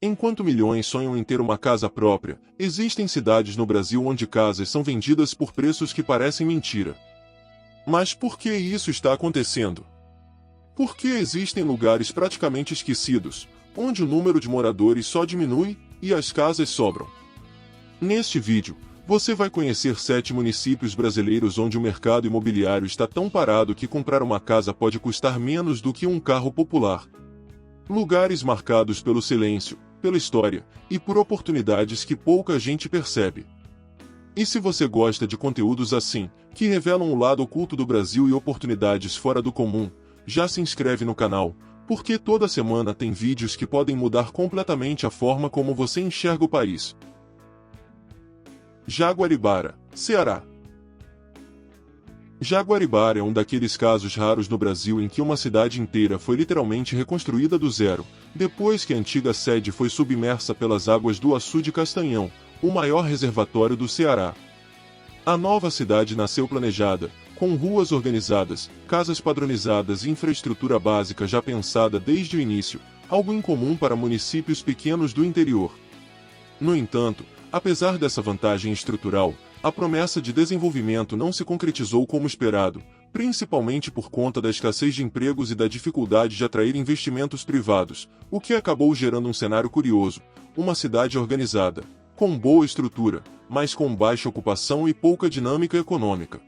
Enquanto milhões sonham em ter uma casa própria, existem cidades no Brasil onde casas são vendidas por preços que parecem mentira. Mas por que isso está acontecendo? Por que existem lugares praticamente esquecidos, onde o número de moradores só diminui e as casas sobram? Neste vídeo, você vai conhecer 7 municípios brasileiros onde o mercado imobiliário está tão parado que comprar uma casa pode custar menos do que um carro popular. Lugares marcados pelo silêncio, pela história e por oportunidades que pouca gente percebe. E se você gosta de conteúdos assim, que revelam o lado oculto do Brasil e oportunidades fora do comum, já se inscreve no canal, porque toda semana tem vídeos que podem mudar completamente a forma como você enxerga o país. Jaguaribara, Ceará. Jaguaribara é um daqueles casos raros no Brasil em que uma cidade inteira foi literalmente reconstruída do zero, depois que a antiga sede foi submersa pelas águas do Açude Castanhão, o maior reservatório do Ceará. A nova cidade nasceu planejada, com ruas organizadas, casas padronizadas e infraestrutura básica já pensada desde o início, algo incomum para municípios pequenos do interior. No entanto, apesar dessa vantagem estrutural, a promessa de desenvolvimento não se concretizou como esperado, principalmente por conta da escassez de empregos e da dificuldade de atrair investimentos privados, o que acabou gerando um cenário curioso: uma cidade organizada, com boa estrutura, mas com baixa ocupação e pouca dinâmica econômica.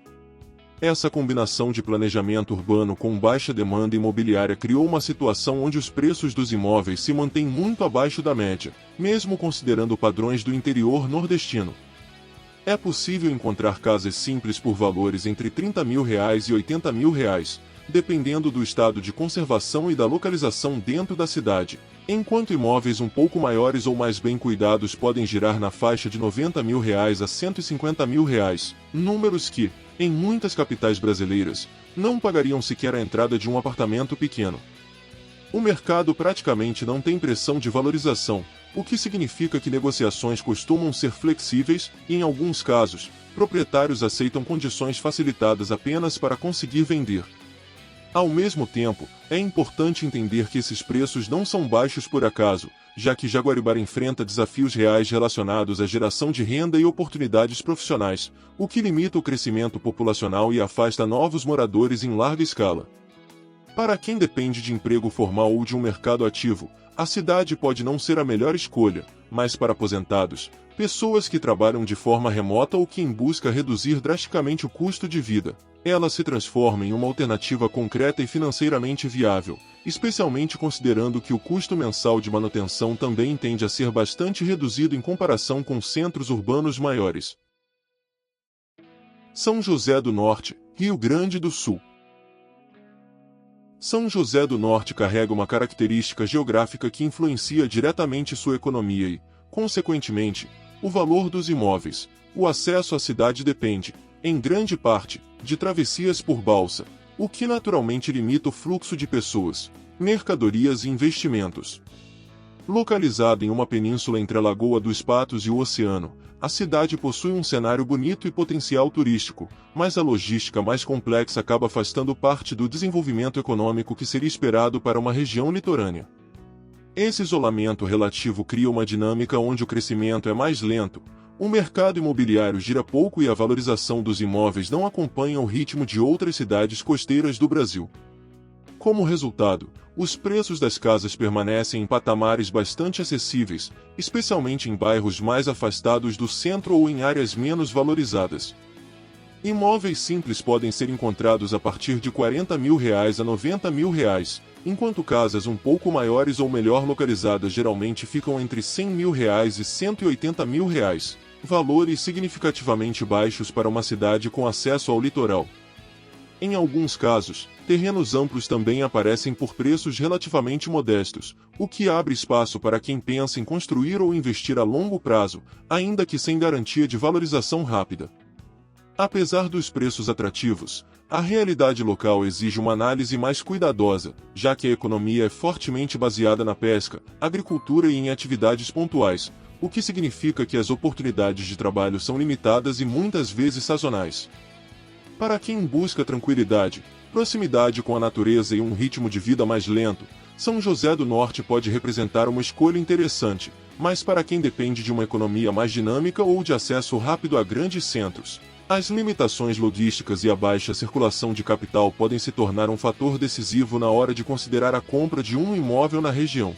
Essa combinação de planejamento urbano com baixa demanda imobiliária criou uma situação onde os preços dos imóveis se mantêm muito abaixo da média, mesmo considerando padrões do interior nordestino. É possível encontrar casas simples por valores entre R$30 mil e R$80 mil, dependendo do estado de conservação e da localização dentro da cidade, enquanto imóveis um pouco maiores ou mais bem cuidados podem girar na faixa de R$90 mil a R$150 mil, números que, em muitas capitais brasileiras, não pagariam sequer a entrada de um apartamento pequeno. O mercado praticamente não tem pressão de valorização, o que significa que negociações costumam ser flexíveis e, em alguns casos, proprietários aceitam condições facilitadas apenas para conseguir vender. Ao mesmo tempo, é importante entender que esses preços não são baixos por acaso, já que Jaguaribara enfrenta desafios reais relacionados à geração de renda e oportunidades profissionais, o que limita o crescimento populacional e afasta novos moradores em larga escala. Para quem depende de emprego formal ou de um mercado ativo, a cidade pode não ser a melhor escolha, mas para aposentados, pessoas que trabalham de forma remota ou que em busca reduzir drasticamente o custo de vida, ela se transforma em uma alternativa concreta e financeiramente viável, especialmente considerando que o custo mensal de manutenção também tende a ser bastante reduzido em comparação com centros urbanos maiores. São José do Norte, Rio Grande do Sul. São José do Norte carrega uma característica geográfica que influencia diretamente sua economia e, consequentemente, o valor dos imóveis. O acesso à cidade depende, em grande parte, de travessias por balsa, o que naturalmente limita o fluxo de pessoas, mercadorias e investimentos. Localizada em uma península entre a Lagoa dos Patos e o oceano, a cidade possui um cenário bonito e potencial turístico, mas a logística mais complexa acaba afastando parte do desenvolvimento econômico que seria esperado para uma região litorânea. Esse isolamento relativo cria uma dinâmica onde o crescimento é mais lento, o mercado imobiliário gira pouco e a valorização dos imóveis não acompanha o ritmo de outras cidades costeiras do Brasil. Como resultado, os preços das casas permanecem em patamares bastante acessíveis, especialmente em bairros mais afastados do centro ou em áreas menos valorizadas. Imóveis simples podem ser encontrados a partir de R$40 mil a R$90 mil, enquanto casas um pouco maiores ou melhor localizadas geralmente ficam entre R$100 mil e R$180 mil, valores significativamente baixos para uma cidade com acesso ao litoral. Em alguns casos, terrenos amplos também aparecem por preços relativamente modestos, o que abre espaço para quem pensa em construir ou investir a longo prazo, ainda que sem garantia de valorização rápida. Apesar dos preços atrativos, a realidade local exige uma análise mais cuidadosa, já que a economia é fortemente baseada na pesca, agricultura e em atividades pontuais, o que significa que as oportunidades de trabalho são limitadas e muitas vezes sazonais. Para quem busca tranquilidade, proximidade com a natureza e um ritmo de vida mais lento, São José do Norte pode representar uma escolha interessante, mas para quem depende de uma economia mais dinâmica ou de acesso rápido a grandes centros, as limitações logísticas e a baixa circulação de capital podem se tornar um fator decisivo na hora de considerar a compra de um imóvel na região.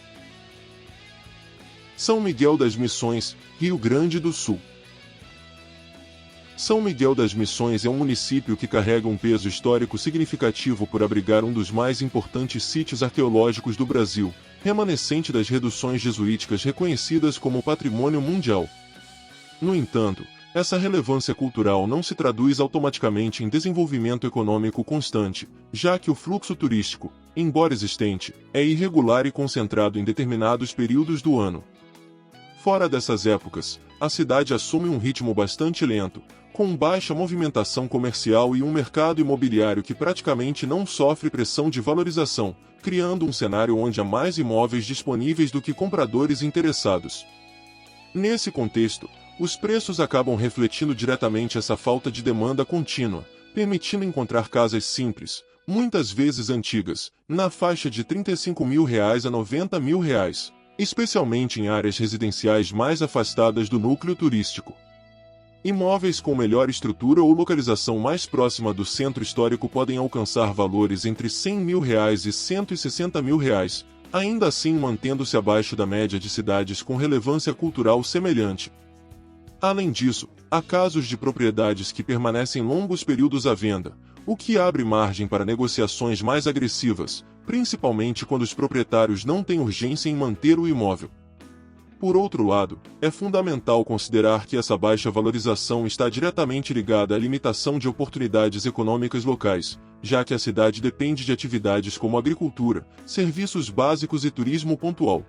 São Miguel das Missões, Rio Grande do Sul. São Miguel das Missões é um município que carrega um peso histórico significativo por abrigar um dos mais importantes sítios arqueológicos do Brasil, remanescente das reduções jesuíticas reconhecidas como patrimônio mundial. No entanto, essa relevância cultural não se traduz automaticamente em desenvolvimento econômico constante, já que o fluxo turístico, embora existente, é irregular e concentrado em determinados períodos do ano. Fora dessas épocas, a cidade assume um ritmo bastante lento, com baixa movimentação comercial e um mercado imobiliário que praticamente não sofre pressão de valorização, criando um cenário onde há mais imóveis disponíveis do que compradores interessados. Nesse contexto, os preços acabam refletindo diretamente essa falta de demanda contínua, permitindo encontrar casas simples, muitas vezes antigas, na faixa de R$ 35 mil a R$ 90 mil, especialmente em áreas residenciais mais afastadas do núcleo turístico. Imóveis com melhor estrutura ou localização mais próxima do centro histórico podem alcançar valores entre R$ 100 mil e R$ 160 mil, ainda assim mantendo-se abaixo da média de cidades com relevância cultural semelhante. Além disso, há casos de propriedades que permanecem longos períodos à venda, o que abre margem para negociações mais agressivas, principalmente quando os proprietários não têm urgência em manter o imóvel. Por outro lado, é fundamental considerar que essa baixa valorização está diretamente ligada à limitação de oportunidades econômicas locais, já que a cidade depende de atividades como agricultura, serviços básicos e turismo pontual.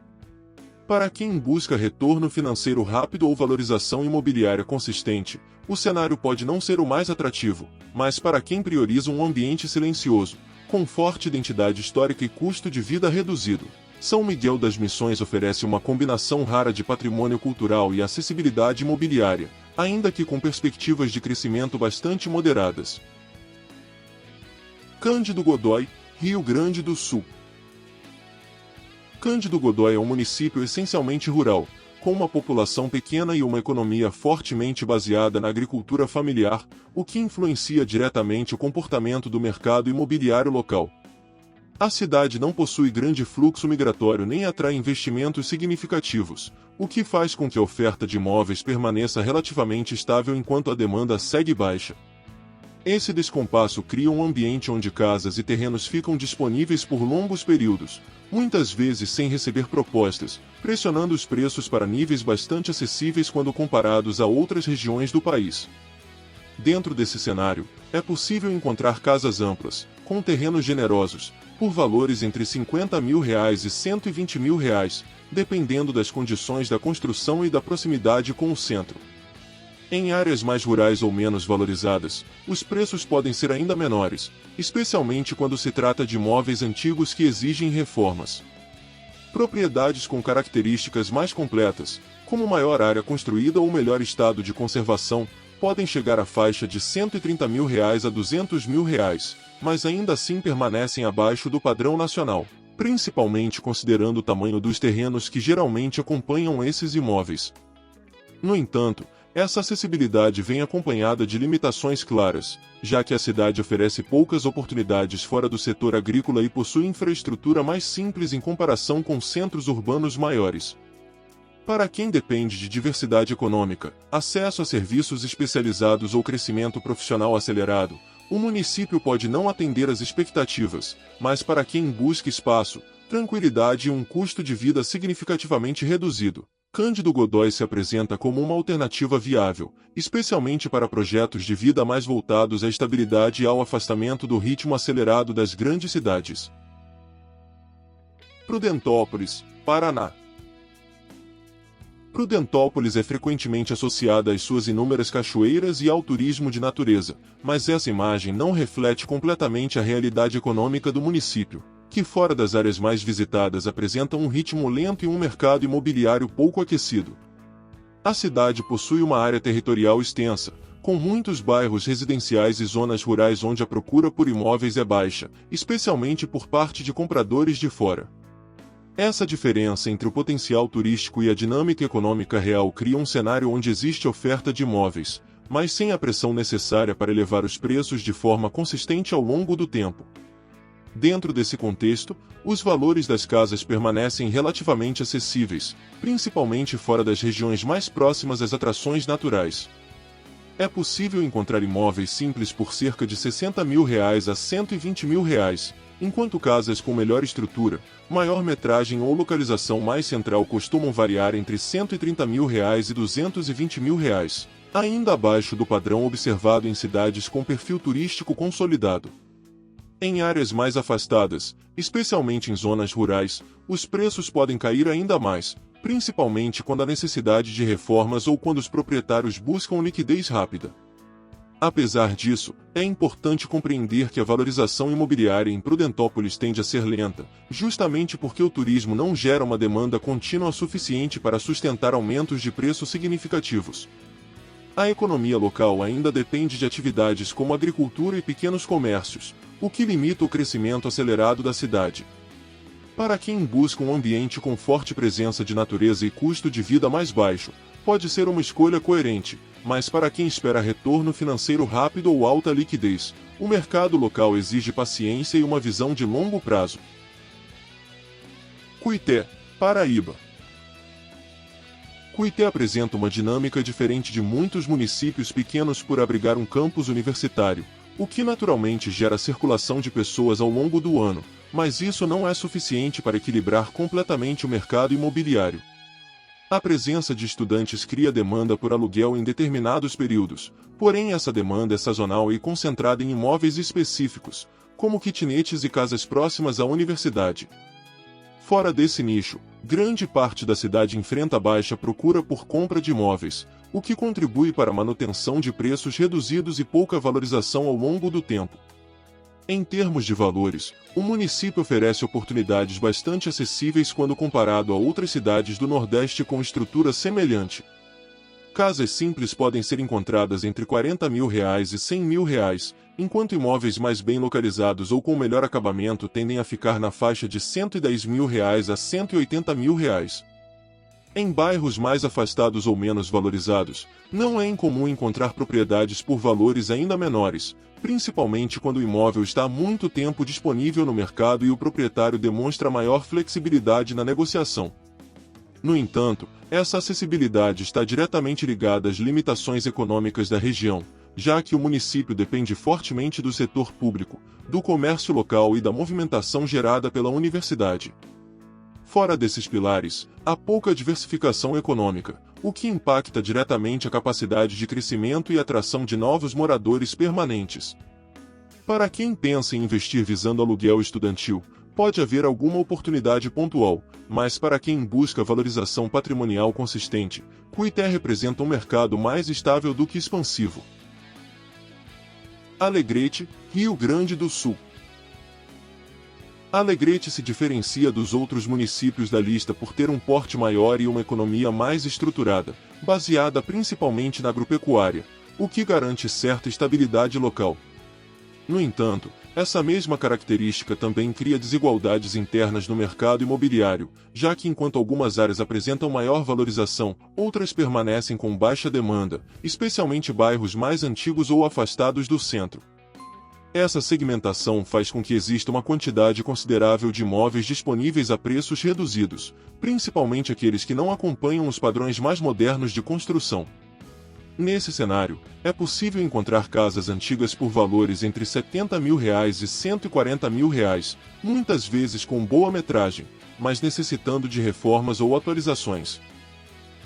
Para quem busca retorno financeiro rápido ou valorização imobiliária consistente, o cenário pode não ser o mais atrativo, mas para quem prioriza um ambiente silencioso, com forte identidade histórica e custo de vida reduzido, São Miguel das Missões oferece uma combinação rara de patrimônio cultural e acessibilidade imobiliária, ainda que com perspectivas de crescimento bastante moderadas. Cândido Godói, Rio Grande do Sul. Cândido Godói é um município essencialmente rural, com uma população pequena e uma economia fortemente baseada na agricultura familiar, o que influencia diretamente o comportamento do mercado imobiliário local. A cidade não possui grande fluxo migratório nem atrai investimentos significativos, o que faz com que a oferta de imóveis permaneça relativamente estável enquanto a demanda segue baixa. Esse descompasso cria um ambiente onde casas e terrenos ficam disponíveis por longos períodos, muitas vezes sem receber propostas, pressionando os preços para níveis bastante acessíveis quando comparados a outras regiões do país. Dentro desse cenário, é possível encontrar casas amplas, com terrenos generosos, por valores entre R$ 50 mil e R$ 120 mil, dependendo das condições da construção e da proximidade com o centro. Em áreas mais rurais ou menos valorizadas, os preços podem ser ainda menores, especialmente quando se trata de imóveis antigos que exigem reformas. Propriedades com características mais completas, como maior área construída ou melhor estado de conservação, podem chegar à faixa de R$ 130 mil a R$ 200 mil, mas ainda assim permanecem abaixo do padrão nacional, principalmente considerando o tamanho dos terrenos que geralmente acompanham esses imóveis. No entanto, essa acessibilidade vem acompanhada de limitações claras, já que a cidade oferece poucas oportunidades fora do setor agrícola e possui infraestrutura mais simples em comparação com centros urbanos maiores. Para quem depende de diversidade econômica, acesso a serviços especializados ou crescimento profissional acelerado, o município pode não atender às expectativas, mas para quem busca espaço, tranquilidade e um custo de vida significativamente reduzido, Cândido Godói se apresenta como uma alternativa viável, especialmente para projetos de vida mais voltados à estabilidade e ao afastamento do ritmo acelerado das grandes cidades. Prudentópolis, Paraná. Prudentópolis é frequentemente associada às suas inúmeras cachoeiras e ao turismo de natureza, mas essa imagem não reflete completamente a realidade econômica do município, que fora das áreas mais visitadas apresenta um ritmo lento e um mercado imobiliário pouco aquecido. A cidade possui uma área territorial extensa, com muitos bairros residenciais e zonas rurais onde a procura por imóveis é baixa, especialmente por parte de compradores de fora. Essa diferença entre o potencial turístico e a dinâmica econômica real cria um cenário onde existe oferta de imóveis, mas sem a pressão necessária para elevar os preços de forma consistente ao longo do tempo. Dentro desse contexto, os valores das casas permanecem relativamente acessíveis, principalmente fora das regiões mais próximas às atrações naturais. É possível encontrar imóveis simples por cerca de R$ 60 mil a R$ 120 mil, enquanto casas com melhor estrutura, maior metragem ou localização mais central costumam variar entre R$ 130 mil e R$ 220 mil, ainda abaixo do padrão observado em cidades com perfil turístico consolidado. Em áreas mais afastadas, especialmente em zonas rurais, os preços podem cair ainda mais, principalmente quando há necessidade de reformas ou quando os proprietários buscam liquidez rápida. Apesar disso, é importante compreender que a valorização imobiliária em Prudentópolis tende a ser lenta, justamente porque o turismo não gera uma demanda contínua suficiente para sustentar aumentos de preço significativos. A economia local ainda depende de atividades como agricultura e pequenos comércios, o que limita o crescimento acelerado da cidade. Para quem busca um ambiente com forte presença de natureza e custo de vida mais baixo, pode ser uma escolha coerente, mas para quem espera retorno financeiro rápido ou alta liquidez, o mercado local exige paciência e uma visão de longo prazo. Cuité, Paraíba. Cuité apresenta uma dinâmica diferente de muitos municípios pequenos por abrigar um campus universitário, o que naturalmente gera circulação de pessoas ao longo do ano, mas isso não é suficiente para equilibrar completamente o mercado imobiliário. A presença de estudantes cria demanda por aluguel em determinados períodos, porém essa demanda é sazonal e concentrada em imóveis específicos, como kitnets e casas próximas à universidade. Fora desse nicho, grande parte da cidade enfrenta baixa procura por compra de imóveis, o que contribui para a manutenção de preços reduzidos e pouca valorização ao longo do tempo. Em termos de valores, o município oferece oportunidades bastante acessíveis quando comparado a outras cidades do Nordeste com estrutura semelhante. Casas simples podem ser encontradas entre R$ 40 mil e R$ 100 mil, enquanto imóveis mais bem localizados ou com melhor acabamento tendem a ficar na faixa de R$ 110 mil a R$ 180 mil. Em bairros mais afastados ou menos valorizados, não é incomum encontrar propriedades por valores ainda menores, principalmente quando o imóvel está há muito tempo disponível no mercado e o proprietário demonstra maior flexibilidade na negociação. No entanto, essa acessibilidade está diretamente ligada às limitações econômicas da região, já que o município depende fortemente do setor público, do comércio local e da movimentação gerada pela universidade. Fora desses pilares, há pouca diversificação econômica, o que impacta diretamente a capacidade de crescimento e atração de novos moradores permanentes. Para quem pensa em investir visando aluguel estudantil, pode haver alguma oportunidade pontual, mas para quem busca valorização patrimonial consistente, Cuité representa um mercado mais estável do que expansivo. Alegrete, Rio Grande do Sul. Alegrete se diferencia dos outros municípios da lista por ter um porte maior e uma economia mais estruturada, baseada principalmente na agropecuária, o que garante certa estabilidade local. No entanto, essa mesma característica também cria desigualdades internas no mercado imobiliário, já que enquanto algumas áreas apresentam maior valorização, outras permanecem com baixa demanda, especialmente bairros mais antigos ou afastados do centro. Essa segmentação faz com que exista uma quantidade considerável de imóveis disponíveis a preços reduzidos, principalmente aqueles que não acompanham os padrões mais modernos de construção. Nesse cenário, é possível encontrar casas antigas por valores entre R$ 70 mil e R$ 140 mil, muitas vezes com boa metragem, mas necessitando de reformas ou atualizações.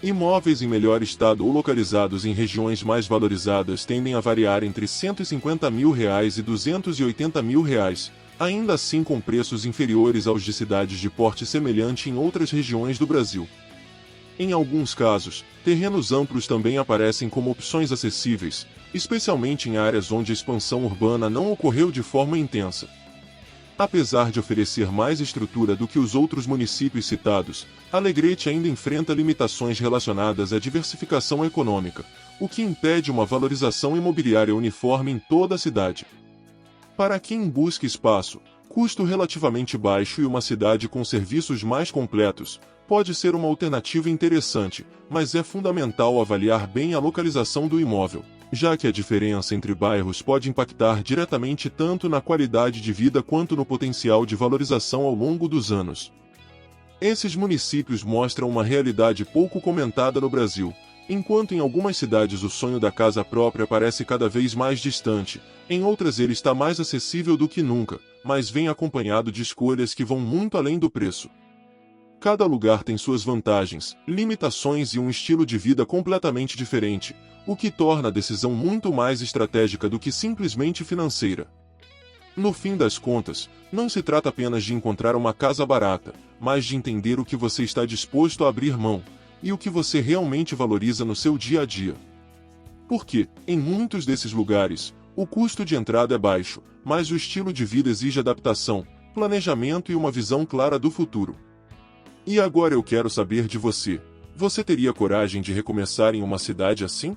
Imóveis em melhor estado ou localizados em regiões mais valorizadas tendem a variar entre R$ 150 mil e R$ 280 mil, ainda assim com preços inferiores aos de cidades de porte semelhante em outras regiões do Brasil. Em alguns casos, terrenos amplos também aparecem como opções acessíveis, especialmente em áreas onde a expansão urbana não ocorreu de forma intensa. Apesar de oferecer mais estrutura do que os outros municípios citados, Alegrete ainda enfrenta limitações relacionadas à diversificação econômica, o que impede uma valorização imobiliária uniforme em toda a cidade. Para quem busca espaço, Custo relativamente baixo e uma cidade com serviços mais completos pode ser uma alternativa interessante, mas é fundamental avaliar bem a localização do imóvel, já que a diferença entre bairros pode impactar diretamente tanto na qualidade de vida quanto no potencial de valorização ao longo dos anos. Esses municípios mostram uma realidade pouco comentada no Brasil. Enquanto em algumas cidades o sonho da casa própria parece cada vez mais distante, em outras ele está mais acessível do que nunca, mas vem acompanhado de escolhas que vão muito além do preço. Cada lugar tem suas vantagens, limitações e um estilo de vida completamente diferente, o que torna a decisão muito mais estratégica do que simplesmente financeira. No fim das contas, não se trata apenas de encontrar uma casa barata, mas de entender o que você está disposto a abrir mão, e o que você realmente valoriza no seu dia a dia. Porque, em muitos desses lugares, o custo de entrada é baixo, mas o estilo de vida exige adaptação, planejamento e uma visão clara do futuro. E agora eu quero saber de você. Você teria coragem de recomeçar em uma cidade assim?